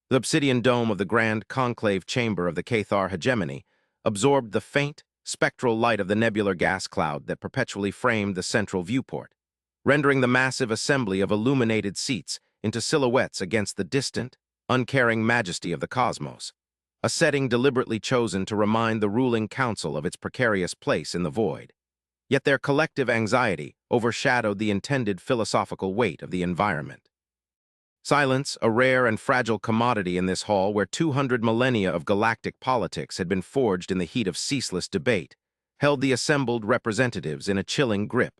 The obsidian dome of the grand conclave chamber of the Cathar hegemony absorbed the faint, spectral light of the nebular gas cloud that perpetually framed the central viewport, rendering the massive assembly of illuminated seats into silhouettes against the distant, uncaring majesty of the cosmos, a setting deliberately chosen to remind the ruling council of its precarious place in the void. Yet their collective anxiety overshadowed the intended philosophical weight of the environment. Silence, a rare and fragile commodity in this hall where 200 millennia of galactic politics had been forged in the heat of ceaseless debate, held the assembled representatives in a chilling grip,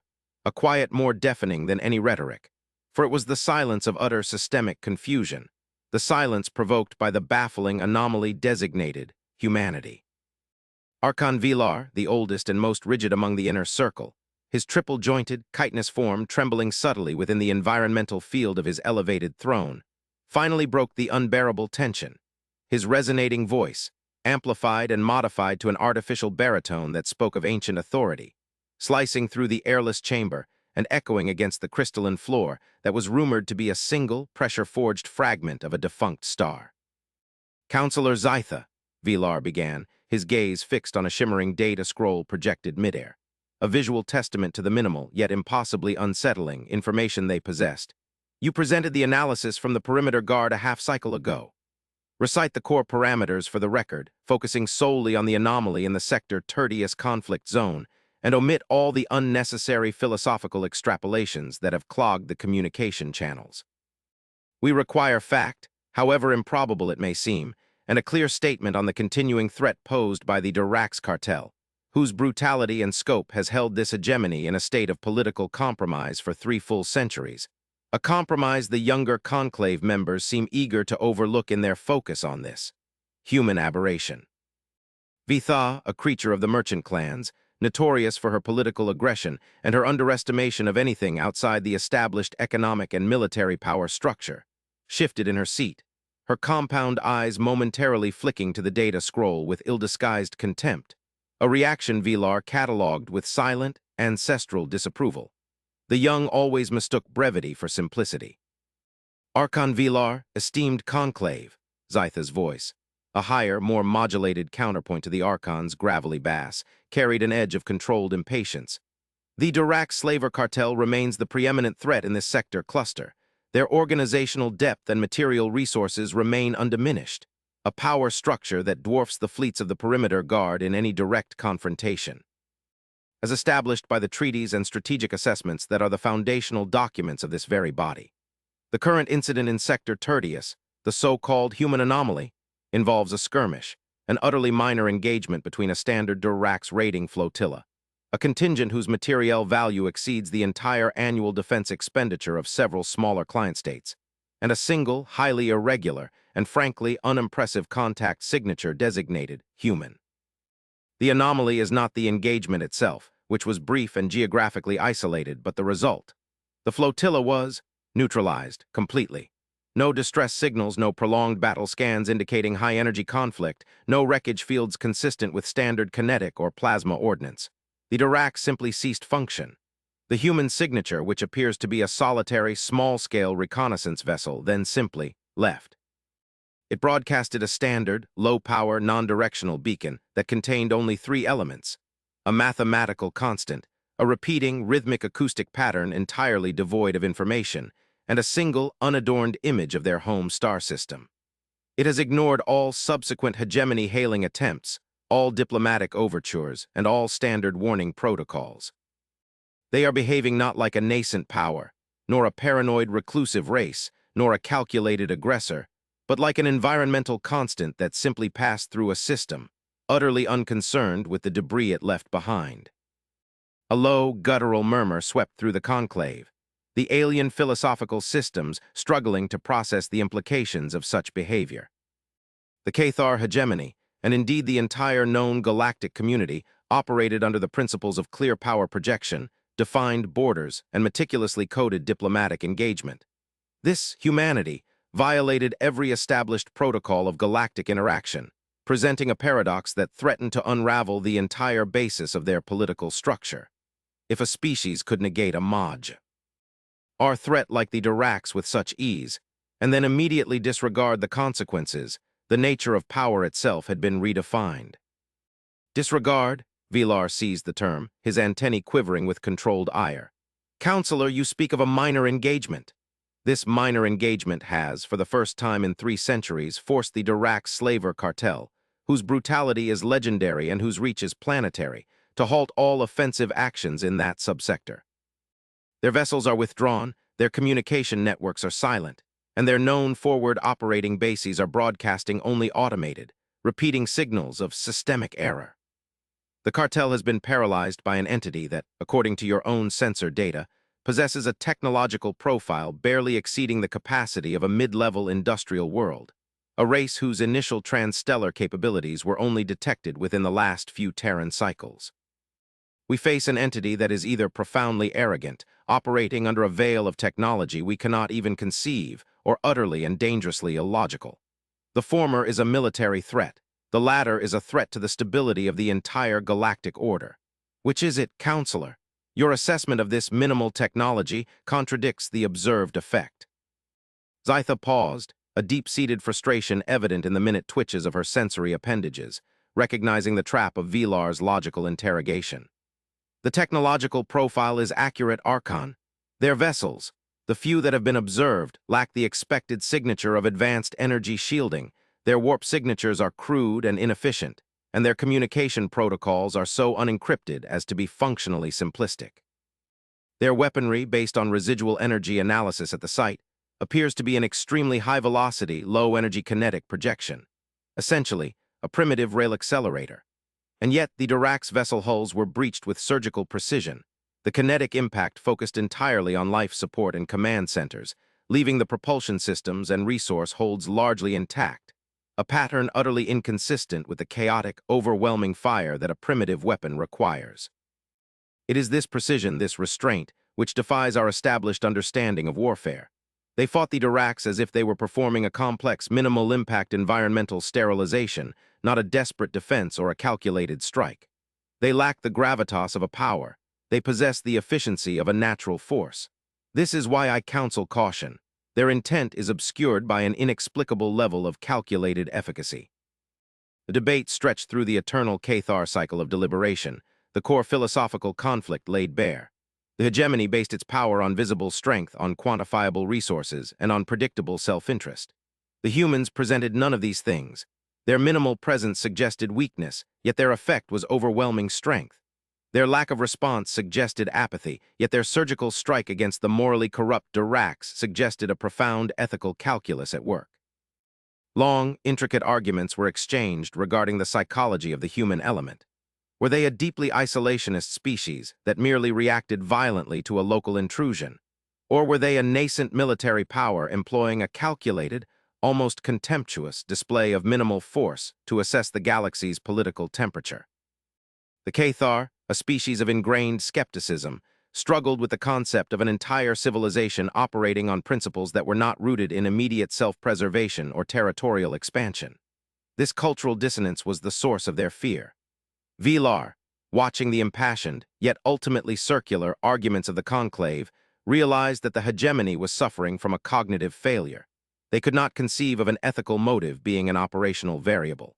a quiet more deafening than any rhetoric, for it was the silence of utter systemic confusion, the silence provoked by the baffling anomaly designated humanity. Archon Vilar, the oldest and most rigid among the inner circle, his triple-jointed, chitinous form trembling subtly within the environmental field of his elevated throne, finally broke the unbearable tension, his resonating voice, amplified and modified to an artificial baritone that spoke of ancient authority, slicing through the airless chamber and echoing against the crystalline floor that was rumored to be a single, pressure-forged fragment of a defunct star. "Counselor Zytha," Vilar began, his gaze fixed on a shimmering data scroll projected midair, a visual testament to the minimal, yet impossibly unsettling, information they possessed. "You presented the analysis from the perimeter guard a half-cycle ago. Recite the core parameters for the record, focusing solely on the anomaly in the sector Tertius conflict zone, and omit all the unnecessary philosophical extrapolations that have clogged the communication channels. We require fact, however improbable it may seem, and a clear statement on the continuing threat posed by the Durax cartel, whose brutality and scope has held this hegemony in a state of political compromise for 3 full centuries, a compromise the younger conclave members seem eager to overlook in their focus on this human aberration. Vitha, a creature of the merchant clans, notorious for her political aggression and her underestimation of anything outside the established economic and military power structure, shifted in her seat, her compound eyes momentarily flicking to the data scroll with ill-disguised contempt, a reaction Vilar catalogued with silent, ancestral disapproval. The young always mistook brevity for simplicity. "Archon Vilar, esteemed conclave," Zytha's voice, a higher, more modulated counterpoint to the Archon's gravelly bass, carried an edge of controlled impatience. "The Durax slaver cartel remains the preeminent threat in this sector cluster. Their organizational depth and material resources remain undiminished, a power structure that dwarfs the fleets of the perimeter guard in any direct confrontation. As established by the treaties and strategic assessments that are the foundational documents of this very body. The current incident in Sector Tertius, the so-called human anomaly, involves a skirmish, an utterly minor engagement between a standard Durax raiding flotilla, a contingent whose materiel value exceeds the entire annual defense expenditure of several smaller client states, and a single, highly irregular, and frankly unimpressive contact signature designated human. The anomaly is not the engagement itself, which was brief and geographically isolated, but the result. The flotilla was neutralized completely. No distress signals, no prolonged battle scans indicating high-energy conflict, no wreckage fields consistent with standard kinetic or plasma ordnance. The Durax simply ceased function. The human signature, which appears to be a solitary, small-scale reconnaissance vessel, then simply left. It broadcasted a standard, low-power, non-directional beacon that contained only 3 elements: a mathematical constant, a repeating, rhythmic acoustic pattern entirely devoid of information, and a single, unadorned image of their home star system. It has ignored all subsequent hegemony-hailing attempts, all diplomatic overtures, and all standard warning protocols. They are behaving not like a nascent power, nor a paranoid reclusive race, nor a calculated aggressor, but like an environmental constant that simply passed through a system, utterly unconcerned with the debris it left behind. A low, guttural murmur swept through the conclave, the alien philosophical systems struggling to process the implications of such behavior. The Cathar hegemony, and indeed the entire known galactic community, operated under the principles of clear power projection, defined borders, and meticulously coded diplomatic engagement. This humanity violated every established protocol of galactic interaction, presenting a paradox that threatened to unravel the entire basis of their political structure. If a species could negate a Maj. Our threat like the Durax with such ease, and then immediately disregard the consequences. The nature of power itself had been redefined. Disregard? Vilar seized the term, his antennae quivering with controlled ire. Counselor, you speak of a minor engagement. This minor engagement has, for the first time in 3 centuries, forced the Dirac slaver cartel, whose brutality is legendary and whose reach is planetary, to halt all offensive actions in that subsector. Their vessels are withdrawn, their communication networks are silent, and their known forward operating bases are broadcasting only automated, repeating signals of systemic error. The cartel has been paralyzed by an entity that, according to your own sensor data, possesses a technological profile barely exceeding the capacity of a mid-level industrial world, a race whose initial transstellar capabilities were only detected within the last few Terran cycles. We face an entity that is either profoundly arrogant, operating under a veil of technology we cannot even conceive, or utterly and dangerously illogical. The former is a military threat. The latter is a threat to the stability of the entire galactic order. Which is it, Counselor? Your assessment of this minimal technology contradicts the observed effect. Zytha paused, a deep-seated frustration evident in the minute twitches of her sensory appendages, recognizing the trap of Vilar's logical interrogation. The technological profile is accurate, Archon. Their vessels, the few that have been observed, lack the expected signature of advanced energy shielding. Their warp signatures are crude and inefficient, and their communication protocols are so unencrypted as to be functionally simplistic. Their weaponry, based on residual energy analysis at the site, appears to be an extremely high-velocity, low-energy kinetic projection, essentially a primitive rail accelerator. And yet the Dirac's vessel hulls were breached with surgical precision. The kinetic impact focused entirely on life support and command centers, leaving the propulsion systems and resource holds largely intact, a pattern utterly inconsistent with the chaotic, overwhelming fire that a primitive weapon requires. It is this precision, this restraint, which defies our established understanding of warfare. They fought the Diracs as if they were performing a complex, minimal-impact environmental sterilization, not a desperate defense or a calculated strike. They lack the gravitas of a power. They possess the efficiency of a natural force. This is why I counsel caution. Their intent is obscured by an inexplicable level of calculated efficacy. The debate stretched through the eternal Cathar cycle of deliberation, the core philosophical conflict laid bare. The hegemony based its power on visible strength, on quantifiable resources, and on predictable self-interest. The humans presented none of these things. Their minimal presence suggested weakness, yet their effect was overwhelming strength. Their lack of response suggested apathy, yet their surgical strike against the morally corrupt Diracs suggested a profound ethical calculus at work. Long, intricate arguments were exchanged regarding the psychology of the human element. Were they a deeply isolationist species that merely reacted violently to a local intrusion? Or were they a nascent military power employing a calculated, almost contemptuous display of minimal force to assess the galaxy's political temperature? The Cathar, a species of ingrained skepticism, struggled with the concept of an entire civilization operating on principles that were not rooted in immediate self-preservation or territorial expansion. This cultural dissonance was the source of their fear. Vilar, watching the impassioned, yet ultimately circular, arguments of the conclave, realized that the hegemony was suffering from a cognitive failure. They could not conceive of an ethical motive being an operational variable.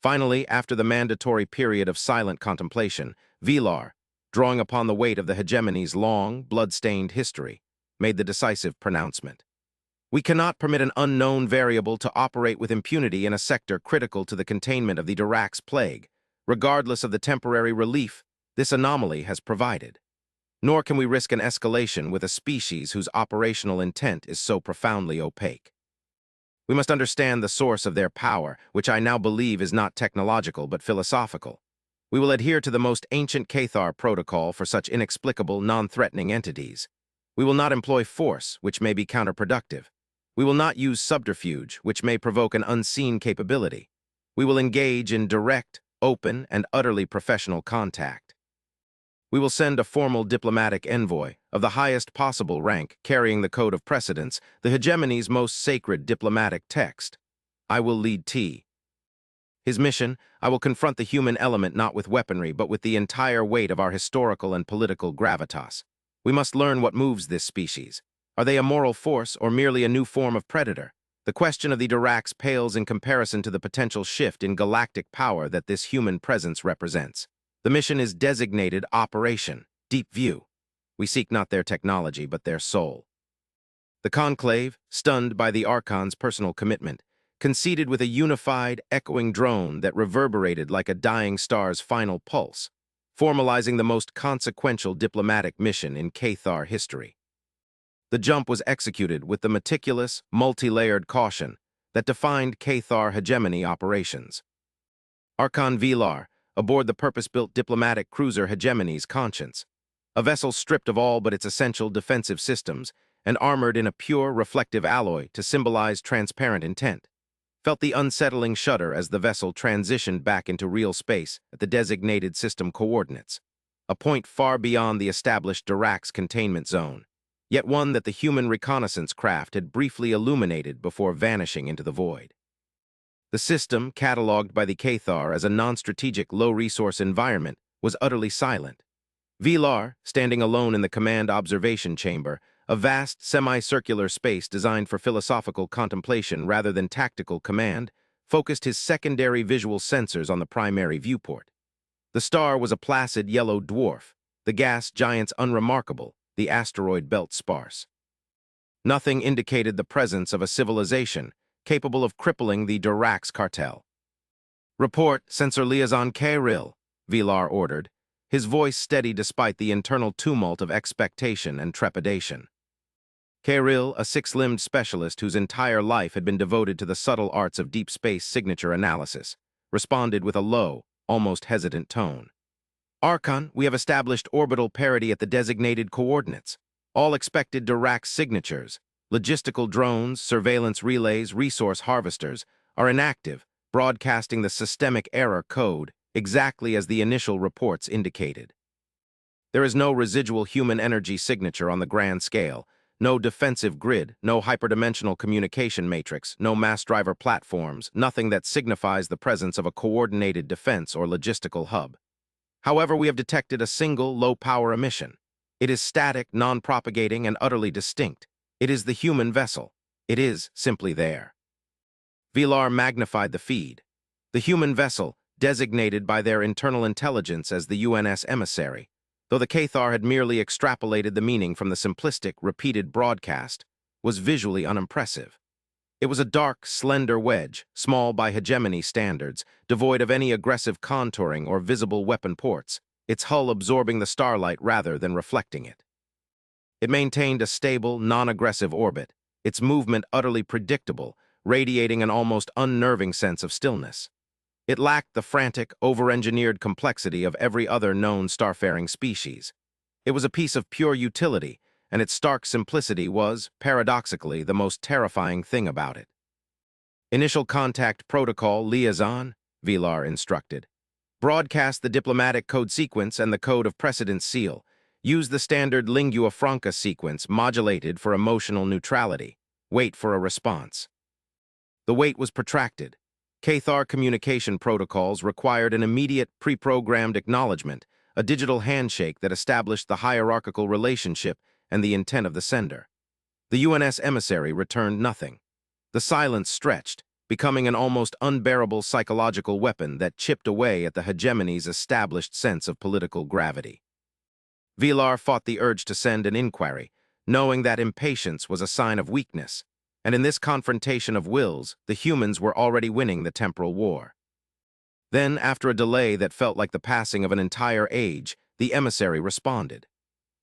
Finally, after the mandatory period of silent contemplation, Vilar, drawing upon the weight of the hegemony's long, blood-stained history, made the decisive pronouncement. We cannot permit an unknown variable to operate with impunity in a sector critical to the containment of the Dirac's plague, regardless of the temporary relief this anomaly has provided. Nor can we risk an escalation with a species whose operational intent is so profoundly opaque. We must understand the source of their power, which I now believe is not technological but philosophical. We will adhere to the most ancient Cathar protocol for such inexplicable, non-threatening entities. We will not employ force, which may be counterproductive. We will not use subterfuge, which may provoke an unseen capability. We will engage in direct, open, and utterly professional contact. We will send a formal diplomatic envoy of the highest possible rank carrying the code of precedence, the hegemony's most sacred diplomatic text. I will lead T. His mission, I will confront the human element not with weaponry but with the entire weight of our historical and political gravitas. We must learn what moves this species. Are they a moral force or merely a new form of predator? The question of the Diracs pales in comparison to the potential shift in galactic power that this human presence represents. The mission is designated Operation Deep View. We seek not their technology, but their soul. The Conclave, stunned by the Archon's personal commitment, conceded with a unified, echoing drone that reverberated like a dying star's final pulse, formalizing the most consequential diplomatic mission in Cathar history. The jump was executed with the meticulous, multi-layered caution that defined Cathar hegemony operations. Archon Velar, aboard the purpose-built diplomatic cruiser Hegemony's Conscience, a vessel stripped of all but its essential defensive systems and armored in a pure, reflective alloy to symbolize transparent intent, felt the unsettling shudder as the vessel transitioned back into real space at the designated system coordinates, a point far beyond the established Diracs containment zone, yet one that the human reconnaissance craft had briefly illuminated before vanishing into the void. The system, catalogued by the Cathar as a non-strategic, low-resource environment, was utterly silent. Velar, standing alone in the command observation chamber, a vast, semicircular space designed for philosophical contemplation rather than tactical command, focused his secondary visual sensors on the primary viewport. The star was a placid yellow dwarf, the gas giants unremarkable, the asteroid belt sparse. Nothing indicated the presence of a civilization capable of crippling the Diracs cartel. "Report, Sensor Liaison Kairil," Velar ordered, his voice steady despite the internal tumult of expectation and trepidation. Kairil, a six-limbed specialist whose entire life had been devoted to the subtle arts of deep space signature analysis, responded with a low, almost hesitant tone. "Archon, we have established orbital parity at the designated coordinates. All expected Dirac signatures, logistical drones, surveillance relays, resource harvesters, are inactive, broadcasting the systemic error code exactly as the initial reports indicated. There is no residual human energy signature on the grand scale, no defensive grid, no hyperdimensional communication matrix, no mass driver platforms, nothing that signifies the presence of a coordinated defense or logistical hub. However, we have detected a single low-power emission. It is static, non-propagating, and utterly distinct. It is the human vessel. It is simply there." Velar magnified the feed. The human vessel, designated by their internal intelligence as the UNS emissary, though the Cathar had merely extrapolated the meaning from the simplistic, repeated broadcast, was visually unimpressive. It was a dark, slender wedge, small by hegemony standards, devoid of any aggressive contouring or visible weapon ports, its hull absorbing the starlight rather than reflecting it. It maintained a stable, non-aggressive orbit, its movement utterly predictable, radiating an almost unnerving sense of stillness. It lacked the frantic, over-engineered complexity of every other known starfaring species. It was a piece of pure utility, and its stark simplicity was, paradoxically, the most terrifying thing about it. "Initial contact protocol liaison," Velar instructed. "Broadcast the diplomatic code sequence and the code of precedence seal. Use the standard lingua franca sequence modulated for emotional neutrality. Wait for a response." The wait was protracted. Cathar communication protocols required an immediate, pre-programmed acknowledgement, a digital handshake that established the hierarchical relationship and the intent of the sender. The UNS emissary returned nothing. The silence stretched, becoming an almost unbearable psychological weapon that chipped away at the hegemony's established sense of political gravity. Velar fought the urge to send an inquiry, knowing that impatience was a sign of weakness, and in this confrontation of wills, the humans were already winning the temporal war. Then, after a delay that felt like the passing of an entire age, the emissary responded.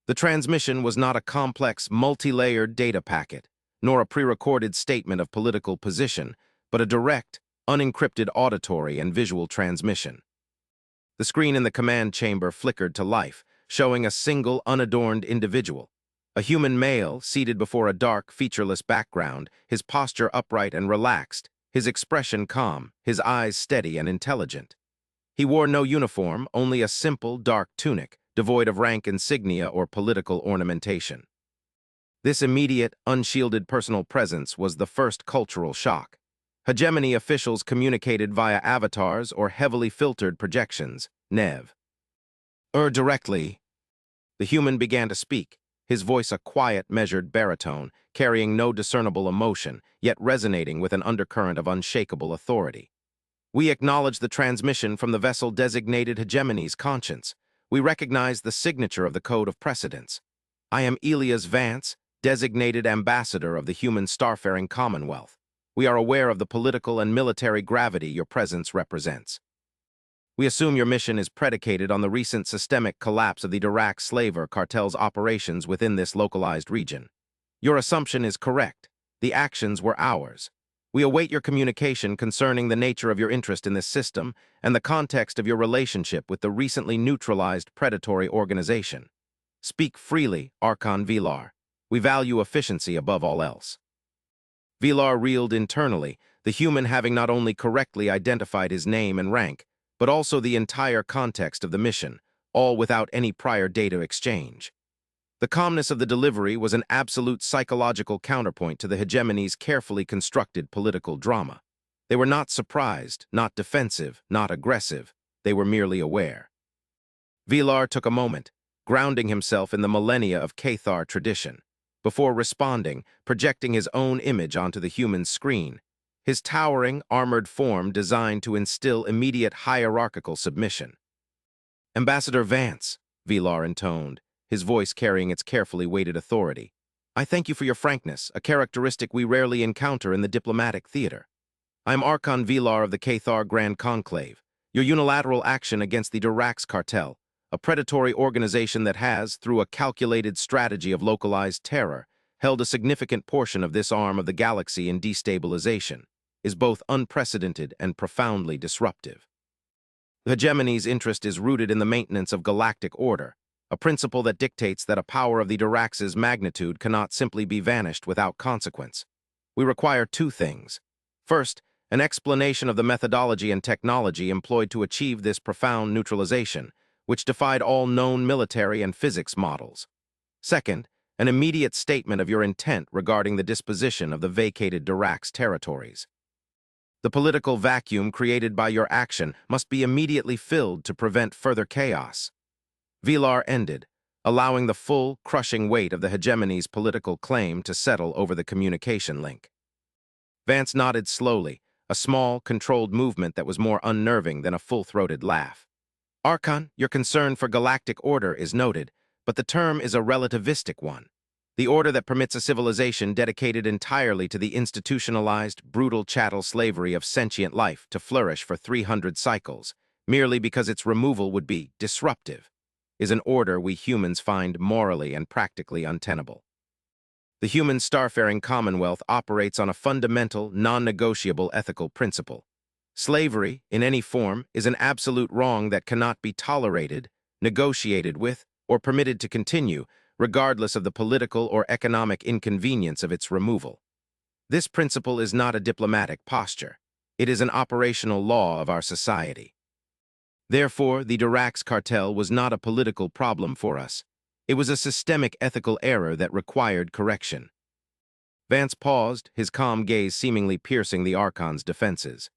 The transmission was not a complex, multi-layered data packet, nor a pre-recorded statement of political position, but a direct, unencrypted auditory and visual transmission. The screen in the command chamber flickered to life, showing a single, unadorned individual, a human male seated before a dark, featureless background, his posture upright and relaxed, his expression calm, his eyes steady and intelligent. He wore no uniform, only a simple, dark tunic, devoid of rank insignia or political ornamentation. This immediate, unshielded personal presence was the first cultural shock. Hegemony officials communicated via avatars or heavily filtered projections, NEV. Directly, the human began to speak, his voice a quiet, measured baritone, carrying no discernible emotion, yet resonating with an undercurrent of unshakable authority. We acknowledge the transmission from the vessel designated Hegemony's conscience. We recognize the signature of the code of precedence. I am Elias Vance, designated ambassador of the human starfaring commonwealth. We are aware of the political and military gravity your presence represents. We assume your mission is predicated on the recent systemic collapse of the Dirac slaver cartel's operations within this localized region. Your assumption is correct. The actions were ours. We await your communication concerning the nature of your interest in this system and the context of your relationship with the recently neutralized predatory organization. Speak freely, Archon Vilar. We value efficiency above all else. Vilar reeled internally, the human having not only correctly identified his name and rank, but also the entire context of the mission, all without any prior data exchange. The calmness of the delivery was an absolute psychological counterpoint to the Hegemony's carefully constructed political drama. They were not surprised, not defensive, not aggressive. They were merely aware. Vilar took a moment, grounding himself in the millennia of Cathar tradition, before responding, projecting his own image onto the human screen, his towering, armored form designed to instill immediate hierarchical submission. Ambassador Vance, Vilar intoned, his voice carrying its carefully weighted authority. I thank you for your frankness, a characteristic we rarely encounter in the diplomatic theater. I am Archon Vilar of the Cathar Grand Conclave. Your unilateral action against the Dirac cartel, a predatory organization that has, through a calculated strategy of localized terror, held a significant portion of this arm of the galaxy in destabilization, is both unprecedented and profoundly disruptive. The Hegemony's interest is rooted in the maintenance of galactic order, a principle that dictates that a power of the Dirac's magnitude cannot simply be vanished without consequence. We require two things. First, an explanation of the methodology and technology employed to achieve this profound neutralization, which defied all known military and physics models. Second, an immediate statement of your intent regarding the disposition of the vacated Dirac's territories. The political vacuum created by your action must be immediately filled to prevent further chaos. Vilar ended, allowing the full, crushing weight of the Hegemony's political claim to settle over the communication link. Vance nodded slowly, a small, controlled movement that was more unnerving than a full-throated laugh. Archon, your concern for galactic order is noted, but the term is a relativistic one. The order that permits a civilization dedicated entirely to the institutionalized, brutal chattel slavery of sentient life to flourish for 300 cycles, merely because its removal would be disruptive, is an order we humans find morally and practically untenable. The human starfaring commonwealth operates on a fundamental, non-negotiable ethical principle. Slavery, in any form, is an absolute wrong that cannot be tolerated, negotiated with, or permitted to continue, regardless of the political or economic inconvenience of its removal. This principle is not a diplomatic posture. It is an operational law of our society. Therefore, the Dirac cartel was not a political problem for us. It was a systemic ethical error that required correction. Vance paused, his calm gaze seemingly piercing the Archon's defenses.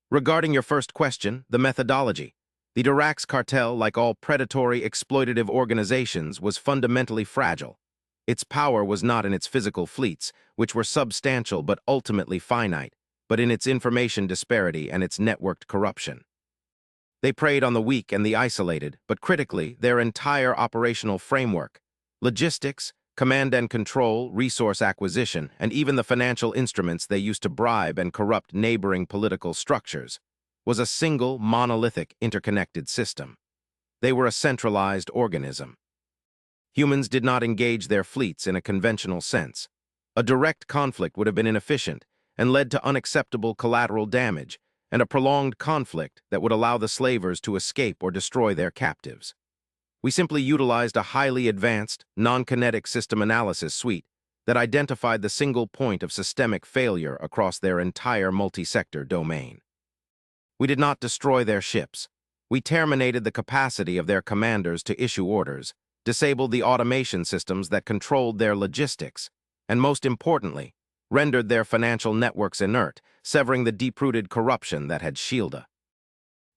Regarding your first question, the methodology. The Dirac cartel, like all predatory, exploitative organizations, was fundamentally fragile. Its power was not in its physical fleets, which were substantial but ultimately finite, but in its information disparity and its networked corruption. They preyed on the weak and the isolated, but critically, their entire operational framework, logistics, command and control, resource acquisition, and even the financial instruments they used to bribe and corrupt neighboring political structures, was a single, monolithic, interconnected system. They were a centralized organism. Humans did not engage their fleets in a conventional sense. A direct conflict would have been inefficient and led to unacceptable collateral damage, and a prolonged conflict that would allow the slavers to escape or destroy their captives. We simply utilized a highly advanced, non-kinetic system analysis suite that identified the single point of systemic failure across their entire multi-sector domain. We did not destroy their ships. We terminated the capacity of their commanders to issue orders, disabled the automation systems that controlled their logistics, and most importantly, rendered their financial networks inert, severing the deep-rooted corruption that had shielded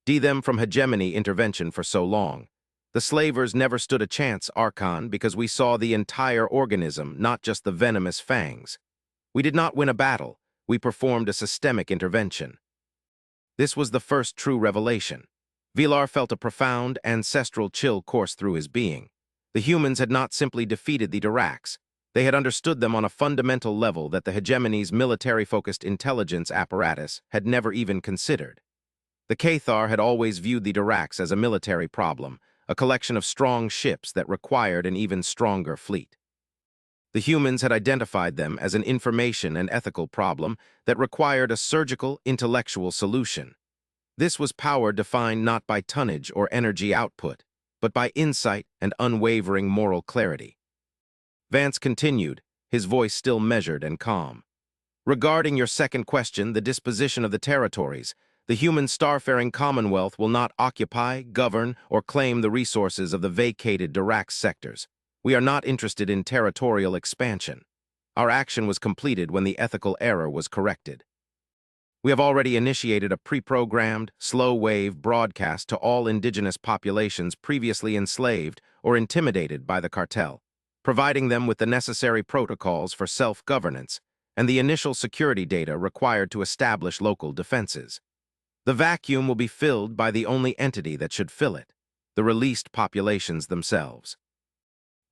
them from hegemony intervention for so long. The slavers never stood a chance, Archon, because we saw the entire organism, not just the venomous fangs. We did not win a battle. We performed a systemic intervention. This was the first true revelation. Vilar felt a profound, ancestral chill course through his being. The humans had not simply defeated the Duracs. They had understood them on a fundamental level that the hegemony's military-focused intelligence apparatus had never even considered. The Cathar had always viewed the Duracs as a military problem, a collection of strong ships that required an even stronger fleet. The humans had identified them as an information and ethical problem that required a surgical, intellectual solution. This was power defined not by tonnage or energy output, but by insight and unwavering moral clarity. Vance continued, his voice still measured and calm. Regarding your second question, the disposition of the territories, the human starfaring Commonwealth will not occupy, govern, or claim the resources of the vacated Durac sectors. We are not interested in territorial expansion. Our action was completed when the ethical error was corrected. We have already initiated a pre-programmed, slow-wave broadcast to all indigenous populations previously enslaved or intimidated by the cartel, providing them with the necessary protocols for self-governance and the initial security data required to establish local defenses. The vacuum will be filled by the only entity that should fill it, the released populations themselves.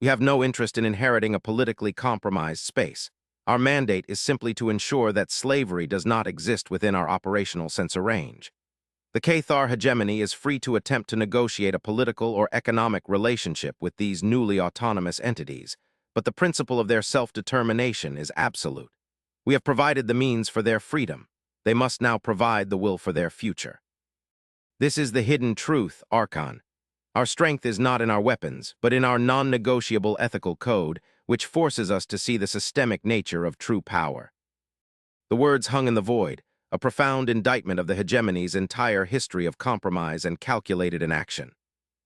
We have no interest in inheriting a politically compromised space. Our mandate is simply to ensure that slavery does not exist within our operational sensor range. The Cathar hegemony is free to attempt to negotiate a political or economic relationship with these newly autonomous entities, but the principle of their self-determination is absolute. We have provided the means for their freedom. They must now provide the will for their future. This is the hidden truth, Archon. Our strength is not in our weapons, but in our non-negotiable ethical code, which forces us to see the systemic nature of true power. The words hung in the void, a profound indictment of the hegemony's entire history of compromise and calculated inaction.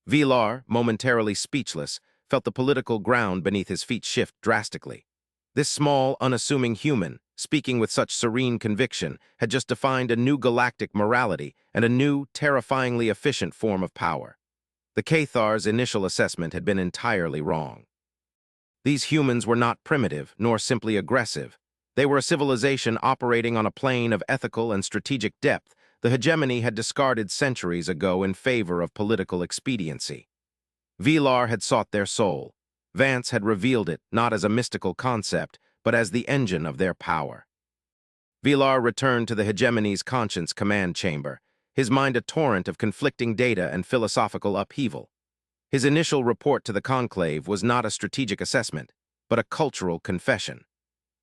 Vilar, momentarily speechless, felt the political ground beneath his feet shift drastically. This small, unassuming human, speaking with such serene conviction, had just defined a new galactic morality and a new, terrifyingly efficient form of power. The Cathar's initial assessment had been entirely wrong. These humans were not primitive, nor simply aggressive. They were a civilization operating on a plane of ethical and strategic depth the hegemony had discarded centuries ago in favor of political expediency. Vilar had sought their soul. Vance had revealed it not as a mystical concept, but as the engine of their power. Vilar returned to the hegemony's conscience command chamber, his mind a torrent of conflicting data and philosophical upheaval. His initial report to the conclave was not a strategic assessment, but a cultural confession.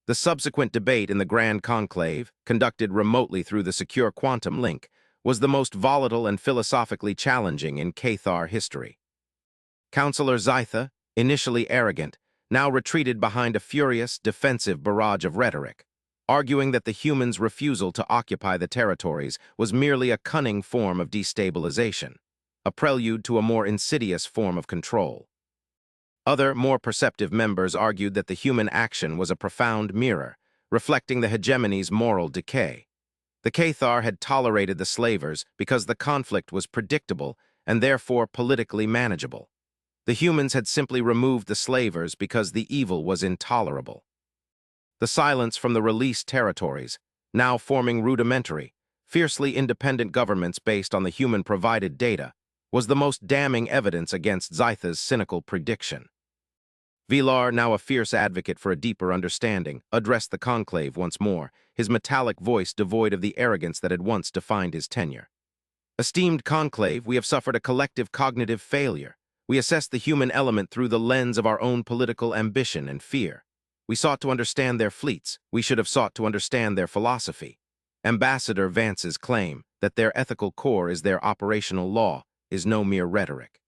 The subsequent debate in the Grand Conclave, conducted remotely through the secure quantum link, was the most volatile and philosophically challenging in Cathar history. Councillor Zytha, initially arrogant, now retreated behind a furious, defensive barrage of rhetoric, arguing that the humans' refusal to occupy the territories was merely a cunning form of destabilization, a prelude to a more insidious form of control. Other, more perceptive members argued that the human action was a profound mirror, reflecting the hegemony's moral decay. The Cathar had tolerated the slavers because the conflict was predictable and therefore politically manageable. The humans had simply removed the slavers because the evil was intolerable. The silence from the released territories, now forming rudimentary, fiercely independent governments based on the human-provided data, was the most damning evidence against Zytha's cynical prediction. Vilar, now a fierce advocate for a deeper understanding, addressed the conclave once more, his metallic voice devoid of the arrogance that had once defined his tenure. Esteemed conclave, we have suffered a collective cognitive failure. We assessed the human element through the lens of our own political ambition and fear. We sought to understand their fleets. We should have sought to understand their philosophy. Ambassador Vance's claim that their ethical core is their operational law is no mere rhetoric.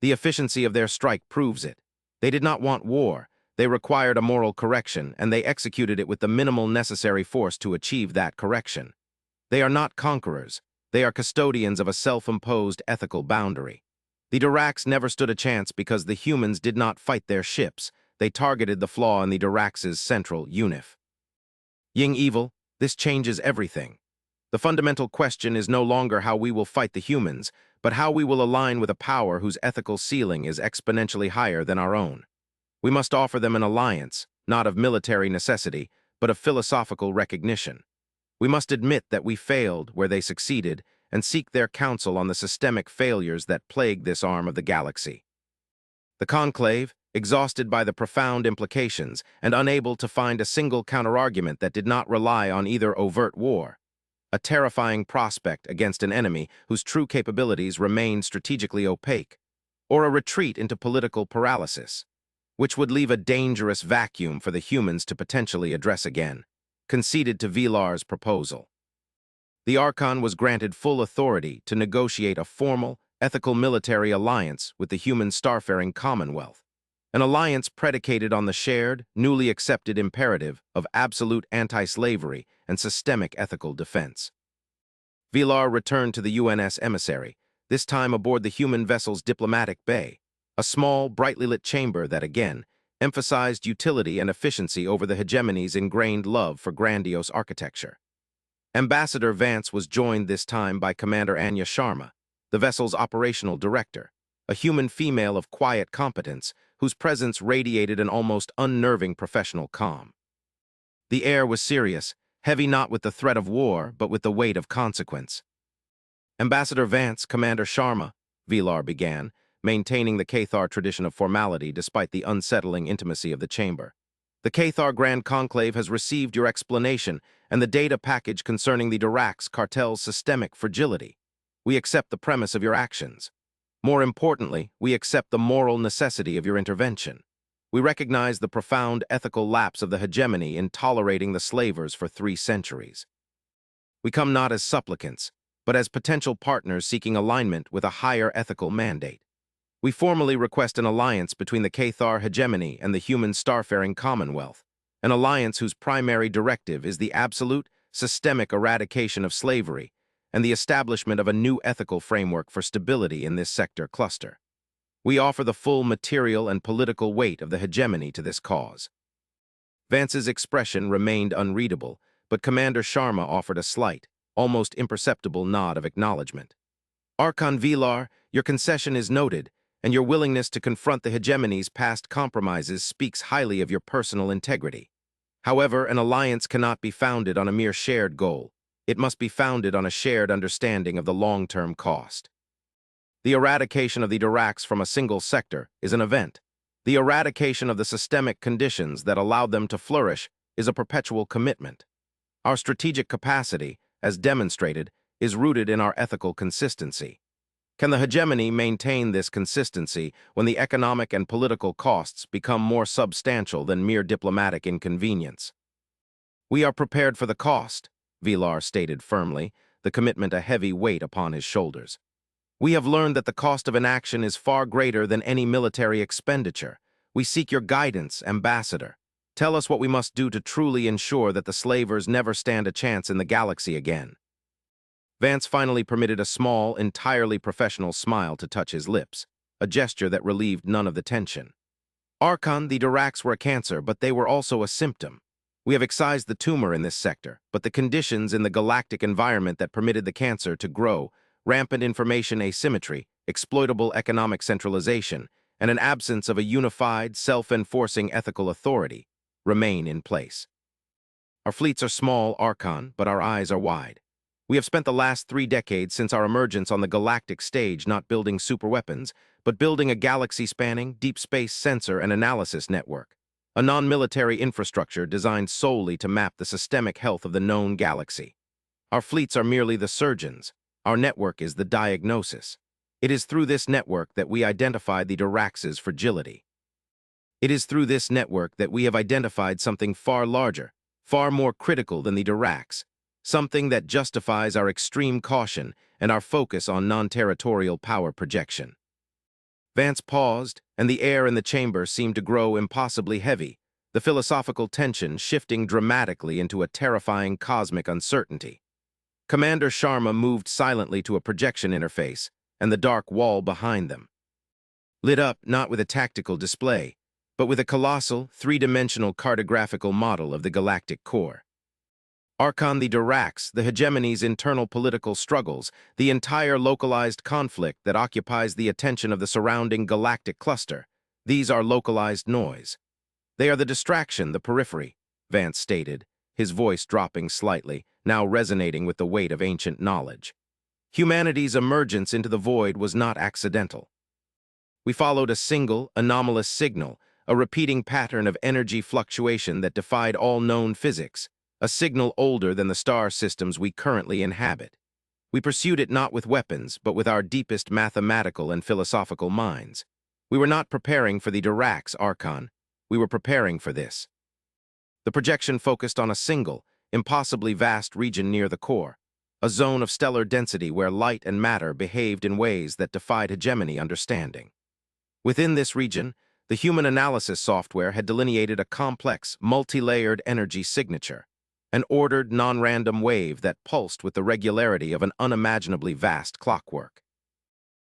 The efficiency of their strike proves it. They did not want war. They required a moral correction, and they executed it with the minimal necessary force to achieve that correction. They are not conquerors. They are custodians of a self-imposed ethical boundary. The Duracs never stood a chance because the humans did not fight their ships. They targeted the flaw in the Duracs' central UNIF. Ying evil, this changes everything. The fundamental question is no longer how we will fight the humans, but how we will align with a power whose ethical ceiling is exponentially higher than our own. We must offer them an alliance, not of military necessity, but of philosophical recognition. We must admit that we failed where they succeeded and seek their counsel on the systemic failures that plague this arm of the galaxy. The Conclave, exhausted by the profound implications and unable to find a single counterargument that did not rely on either overt war, a terrifying prospect against an enemy whose true capabilities remain strategically opaque, or a retreat into political paralysis, which would leave a dangerous vacuum for the humans to potentially address again, conceded to Vilar's proposal. The Archon was granted full authority to negotiate a formal, ethical military alliance with the human starfaring Commonwealth, an alliance predicated on the shared, newly accepted imperative of absolute anti-slavery and systemic ethical defense. Vilar returned to the UNS emissary, this time aboard the human vessel's diplomatic bay, a small, brightly lit chamber that again emphasized utility and efficiency over the hegemony's ingrained love for grandiose architecture. Ambassador Vance was joined this time by Commander Anya Sharma, the vessel's operational director, a human female of quiet competence whose presence radiated an almost unnerving professional calm. The air was serious, heavy not with the threat of war, but with the weight of consequence. Ambassador Vance, Commander Sharma, Vilar began, maintaining the Cathar tradition of formality despite the unsettling intimacy of the chamber. The Cathar Grand Conclave has received your explanation and the data package concerning the Diracs cartel's systemic fragility. We accept the premise of your actions. More importantly, we accept the moral necessity of your intervention. We recognize the profound ethical lapse of the hegemony in tolerating the slavers for 3 centuries. We come not as supplicants, but as potential partners seeking alignment with a higher ethical mandate. We formally request an alliance between the Cathar hegemony and the human starfaring Commonwealth, an alliance whose primary directive is the absolute, systemic eradication of slavery and the establishment of a new ethical framework for stability in this sector cluster. We offer the full material and political weight of the hegemony to this cause. Vance's expression remained unreadable, but Commander Sharma offered a slight, almost imperceptible nod of acknowledgement. Archon Vilar, your concession is noted, and your willingness to confront the hegemony's past compromises speaks highly of your personal integrity. However, an alliance cannot be founded on a mere shared goal. It must be founded on a shared understanding of the long-term cost. The eradication of the Diracs from a single sector is an event. The eradication of the systemic conditions that allowed them to flourish is a perpetual commitment. Our strategic capacity, as demonstrated, is rooted in our ethical consistency. Can the hegemony maintain this consistency when the economic and political costs become more substantial than mere diplomatic inconvenience? We are prepared for the cost, Vilar stated firmly, the commitment a heavy weight upon his shoulders. We have learned that the cost of inaction is far greater than any military expenditure. We seek your guidance, Ambassador. Tell us what we must do to truly ensure that the slavers never stand a chance in the galaxy again. Vance finally permitted a small, entirely professional smile to touch his lips, a gesture that relieved none of the tension. Archon, the Diracs were a cancer, but they were also a symptom. We have excised the tumor in this sector, but the conditions in the galactic environment that permitted the cancer to grow, rampant information asymmetry, exploitable economic centralization, and an absence of a unified, self-enforcing ethical authority, remain in place. Our fleets are small, Archon, but our eyes are wide. We have spent the last 3 decades since our emergence on the galactic stage not building superweapons, but building a galaxy-spanning, deep space sensor and analysis network, a non-military infrastructure designed solely to map the systemic health of the known galaxy. Our fleets are merely the surgeons. Our network is the diagnosis. It is through this network that we identify the Diracs' fragility. It is through this network that we have identified something far larger, far more critical than the Diracs, something that justifies our extreme caution and our focus on non-territorial power projection. Vance paused, and the air in the chamber seemed to grow impossibly heavy, the philosophical tension shifting dramatically into a terrifying cosmic uncertainty. Commander Sharma moved silently to a projection interface, and the dark wall behind them lit up not with a tactical display, but with a colossal, 3-dimensional cartographical model of the galactic core. Archon the Diracs, the hegemony's internal political struggles, the entire localized conflict that occupies the attention of the surrounding galactic cluster. These are localized noise. They are the distraction, the periphery, Vance stated, his voice dropping slightly, now resonating with the weight of ancient knowledge. Humanity's emergence into the void was not accidental. We followed a single, anomalous signal, a repeating pattern of energy fluctuation that defied all known physics, a signal older than the star systems we currently inhabit. We pursued it not with weapons, but with our deepest mathematical and philosophical minds. We were not preparing for the Diracs, Archon. We were preparing for this. The projection focused on a single, impossibly vast region near the core, a zone of stellar density where light and matter behaved in ways that defied hegemony understanding. Within this region, the human analysis software had delineated a complex, multi-layered energy signature, an ordered, non-random wave that pulsed with the regularity of an unimaginably vast clockwork.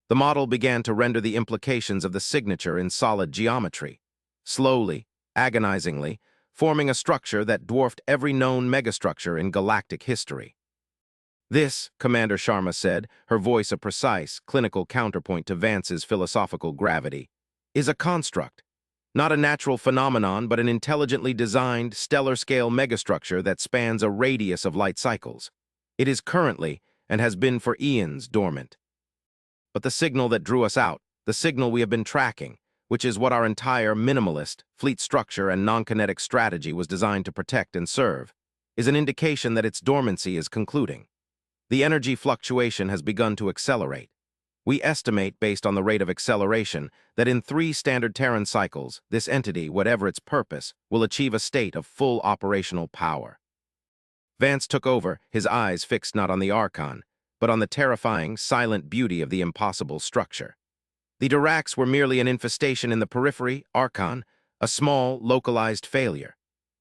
The model began to render the implications of the signature in solid geometry, slowly, agonizingly, forming a structure that dwarfed every known megastructure in galactic history. This, Commander Sharma said, her voice a precise, clinical counterpoint to Vance's philosophical gravity, is a construct, not a natural phenomenon but an intelligently designed, stellar-scale megastructure that spans a radius of light cycles. It is currently, and has been for eons, dormant. But the signal that drew us out, the signal we have been tracking, which is what our entire minimalist, fleet structure and non-kinetic strategy was designed to protect and serve, is an indication that its dormancy is concluding. The energy fluctuation has begun to accelerate. We estimate, based on the rate of acceleration, that in 3 standard Terran cycles, this entity, whatever its purpose, will achieve a state of full operational power. Vance took over, his eyes fixed not on the Archon, but on the terrifying, silent beauty of the impossible structure. The Diracs were merely an infestation in the periphery, Archon, a small, localized failure.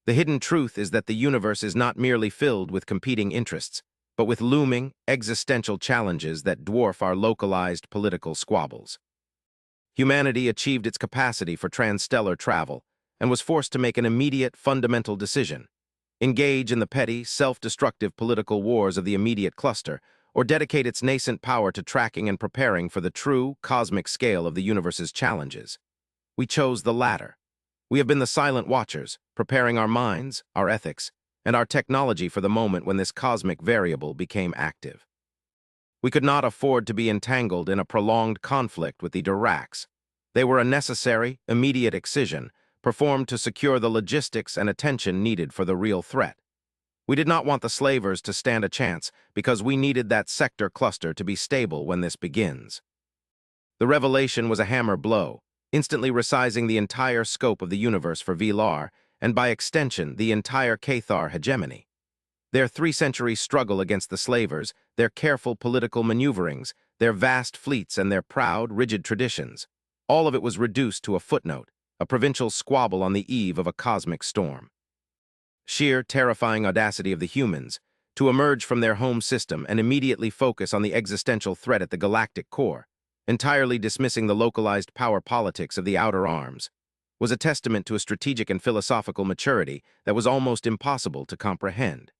The hidden truth is that the universe is not merely filled with competing interests, but with looming, existential challenges that dwarf our localized political squabbles. Humanity achieved its capacity for transstellar travel and was forced to make an immediate, fundamental decision: engage in the petty, self-destructive political wars of the immediate cluster, or dedicate its nascent power to tracking and preparing for the true, cosmic scale of the universe's challenges. We chose the latter. We have been the silent watchers, preparing our minds, our ethics, and our technology for the moment when this cosmic variable became active. We could not afford to be entangled in a prolonged conflict with the Diracs. They were a necessary, immediate excision, performed to secure the logistics and attention needed for the real threat. We did not want the slavers to stand a chance because we needed that sector cluster to be stable when this begins. The revelation was a hammer blow, instantly resizing the entire scope of the universe for Velar, and by extension, the entire Cathar hegemony. Their 3-century struggle against the slavers, their careful political maneuverings, their vast fleets and their proud, rigid traditions, all of it was reduced to a footnote, a provincial squabble on the eve of a cosmic storm. Sheer, terrifying audacity of the humans, to emerge from their home system and immediately focus on the existential threat at the galactic core, entirely dismissing the localized power politics of the outer arms, was a testament to a strategic and philosophical maturity that was almost impossible to comprehend.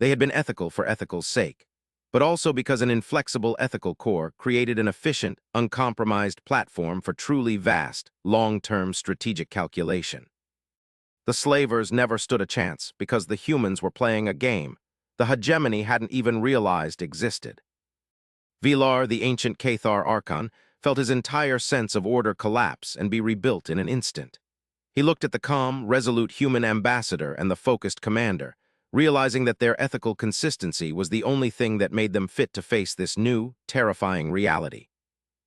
They had been ethical for ethical's sake, but also because an inflexible ethical core created an efficient, uncompromised platform for truly vast, long-term strategic calculation. The slavers never stood a chance because the humans were playing a game the hegemony hadn't even realized existed. Velar, the ancient Cathar Archon, felt his entire sense of order collapse and be rebuilt in an instant. He looked at the calm, resolute human ambassador and the focused commander, realizing that their ethical consistency was the only thing that made them fit to face this new, terrifying reality.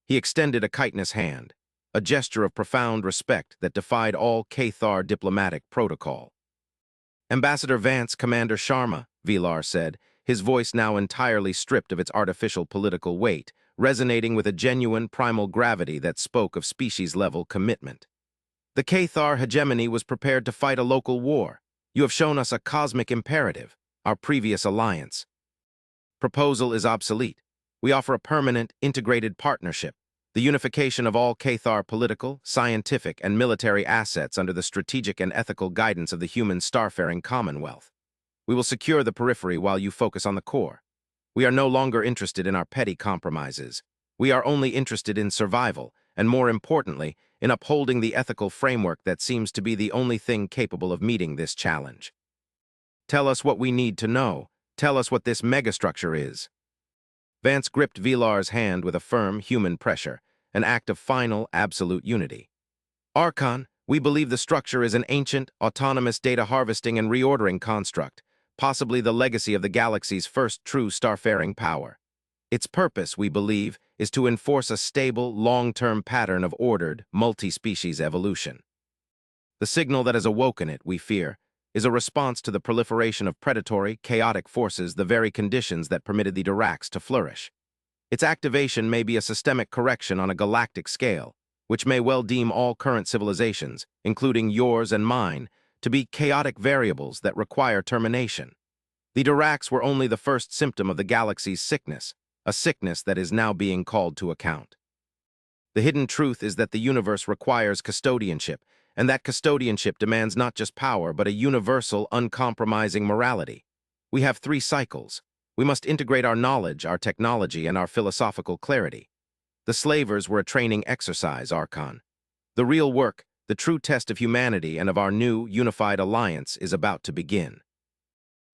He extended a chitinous hand, a gesture of profound respect that defied all Cathar diplomatic protocol. "Ambassador Vance, Commander Sharma," Velar said, his voice now entirely stripped of its artificial political weight, resonating with a genuine primal gravity that spoke of species-level commitment. "The Cathar hegemony was prepared to fight a local war. You have shown us a cosmic imperative, our previous alliance. Proposal is obsolete. We offer a permanent, integrated partnership, the unification of all Cathar political, scientific, and military assets under the strategic and ethical guidance of the human starfaring Commonwealth. We will secure the periphery while you focus on the core. We are no longer interested in our petty compromises. We are only interested in survival, and more importantly, in upholding the ethical framework that seems to be the only thing capable of meeting this challenge. Tell us what we need to know. Tell us what this megastructure is. Vance gripped Vilar's hand with a firm, human pressure, an act of final, absolute unity. Archon, we believe the structure is an ancient, autonomous data harvesting and reordering construct, possibly the legacy of the galaxy's first true starfaring power. Its purpose, we believe, is to enforce a stable, long-term pattern of ordered, multi-species evolution. The signal that has awoken it, we fear, is a response to the proliferation of predatory, chaotic forces, the very conditions that permitted the Durax to flourish. Its activation may be a systemic correction on a galactic scale, which may well deem all current civilizations, including yours and mine, to be chaotic variables that require termination. The Durax were only the first symptom of the galaxy's sickness, a sickness that is now being called to account. The hidden truth is that the universe requires custodianship, and that custodianship demands not just power, but a universal, uncompromising morality. We have 3 cycles. We must integrate our knowledge, our technology, and our philosophical clarity. The slavers were a training exercise, Archon. The real work, the true test of humanity and of our new, unified alliance is about to begin.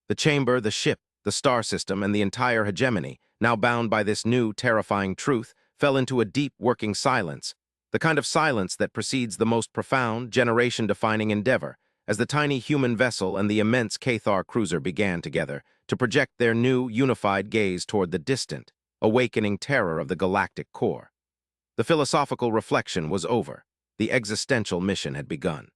The chamber, the ship, the star system, and the entire hegemony, now bound by this new, terrifying truth, fell into a deep, working silence, the kind of silence that precedes the most profound, generation-defining endeavor, as the tiny human vessel and the immense Cathar cruiser began together to project their new, unified gaze toward the distant, awakening terror of the galactic core. The philosophical reflection was over. The existential mission had begun.